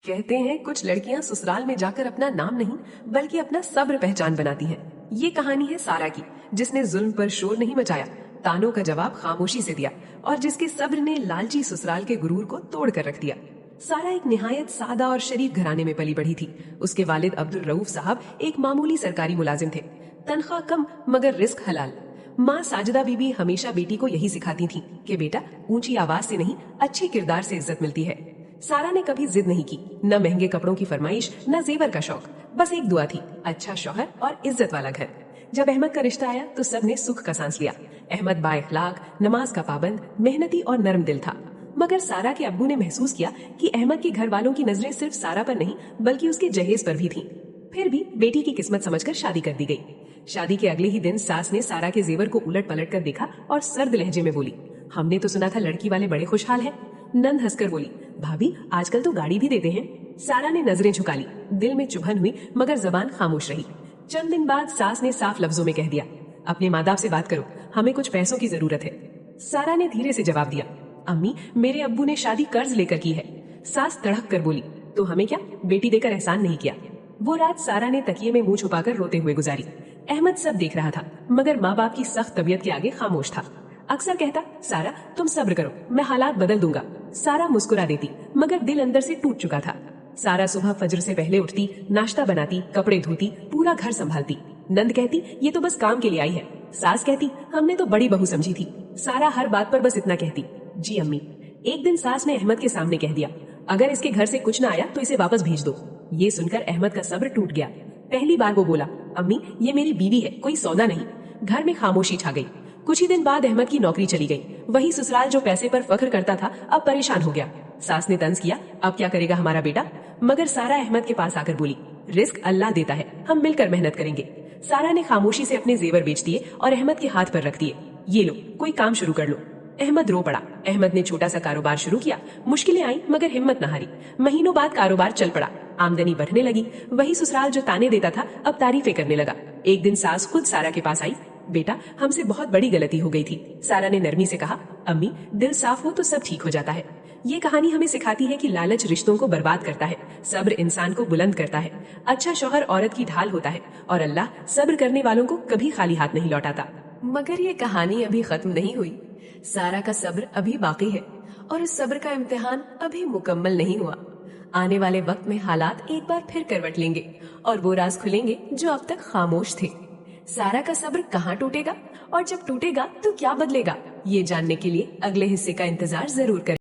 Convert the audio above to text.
कहते हैं कुछ लड़कियां ससुराल में जाकर अपना नाम नहीं बल्कि अपना सब्र पहचान बनाती हैं। ये कहानी है सारा की, जिसने जुल्म पर शोर नहीं मचाया, तानों का जवाब खामोशी से दिया और जिसके सब्र ने लालची ससुराल के गुरूर को तोड़ कर रख दिया। सारा एक निहायत सादा और शरीफ घराने में पली बढ़ी थी। उसके वालिद अब्दुल रऊफ साहब एक मामूली सरकारी मुलाजिम थे, तनख्वाह कम मगर रिस्क हलाल। माँ साजिदा बीबी हमेशा बेटी को यही सिखाती थी कि बेटा, ऊंची आवाज से नहीं अच्छे किरदार से इज्जत मिलती है। सारा ने कभी जिद नहीं की, न महंगे कपड़ों की फरमाइश, न जेवर का शौक। बस एक दुआ थी, अच्छा शौहर और इज्जत वाला घर। जब अहमद का रिश्ता आया तो सबने सुख का सांस लिया। अहमद बाइखलाक, नमाज का पाबंद, मेहनती और नरम दिल था। मगर सारा के अब्बू ने महसूस किया कि अहमद के घर वालों की नजरें सिर्फ सारा पर नहीं बल्कि उसके जहेज पर भी थीं। फिर भी बेटी की किस्मत समझकर शादी कर दी गई। शादी के अगले ही दिन सास ने सारा के जेवर को उलट पलट कर देखा और सर्द लहजे में बोली, हमने तो सुना था लड़की वाले बड़े खुशहाल हैं। नंद हंसकर बोली, भाभी आजकल तो गाड़ी भी देते हैं। सारा ने नजरें झुका ली, दिल में चुभन हुई मगर जबान खामोश रही। चंद दिन बाद सास ने साफ लफ्जों में कह दिया, अपने माँ बाप से बात करो, हमें कुछ पैसों की जरूरत है। सारा ने धीरे से जवाब दिया, अम्मी मेरे अब्बू ने शादी कर्ज लेकर की है। सास तड़क कर बोली, तो हमें क्या, बेटी देकर एहसान नहीं किया। वो रात सारा ने तकिए में मुंह छुपाकर रोते हुए गुजारी। अहमद सब देख रहा था मगर माँ बाप की सख्त तबीयत के आगे खामोश था। अक्सर कहता, सारा तुम सब्र करो, मैं हालात बदल दूंगा। सारा मुस्कुरा देती मगर दिल अंदर से टूट चुका था। सारा सुबह फजर से पहले उठती, नाश्ता बनाती, कपड़े धोती, पूरा घर संभालती। नंद कहती, ये तो बस काम के लिए आई है। सास कहती, हमने तो बड़ी बहू समझी थी। सारा हर बात पर बस इतना कहती, जी अम्मी। एक दिन सास ने अहमद के सामने कह दिया, अगर इसके घर से कुछ न आया तो इसे वापस भेज दो। ये सुनकर अहमद का सब्र टूट गया। पहली बार वो बोला, अम्मी ये मेरी बीवी है, कोई सौदा नहीं। घर में खामोशी छा गई। कुछ ही दिन बाद अहमद की नौकरी चली गई। वही ससुराल जो पैसे पर फख्र करता था अब परेशान हो गया। सास ने तंज किया, अब क्या करेगा हमारा बेटा। मगर सारा अहमद के पास आकर बोली, रिस्क अल्लाह देता है, हम मिलकर मेहनत करेंगे। सारा ने खामोशी से अपने जेवर बेच दिए और अहमद के हाथ पर रख दिए, ये लो कोई काम शुरू कर लो। अहमद रो पड़ा। अहमद ने छोटा सा कारोबार शुरू किया। मुश्किलें आई मगर हिम्मत न हारी। महीनों बाद कारोबार चल पड़ा, आमदनी बढ़ने लगी। वही ससुराल जो ताने देता था अब तारीफें करने लगा। एक दिन सास खुद सारा के पास आई, बेटा हमसे बहुत बड़ी गलती हो गई थी। सारा ने नरमी से कहा, अम्मी दिल साफ हो तो सब ठीक हो जाता है। ये कहानी हमें सिखाती है कि लालच रिश्तों को बर्बाद करता है, सब्र इंसान को बुलंद करता है, अच्छा शौहर औरत की ढाल होता है और अल्लाह सब्र करने वालों को कभी खाली हाथ नहीं लौटाता। मगर ये कहानी अभी खत्म नहीं हुई। सारा का सब्र अभी बाकी है और इस सब्र का इम्तिहान अभी मुकम्मल नहीं हुआ। आने वाले वक्त में हालात एक बार फिर करवट लेंगे और वो राज खुलेंगे जो अब तक खामोश थे। सारा का सब्र कहाँ टूटेगा और जब टूटेगा तो क्या बदलेगा, ये जानने के लिए अगले हिस्से का इंतजार जरूर करें।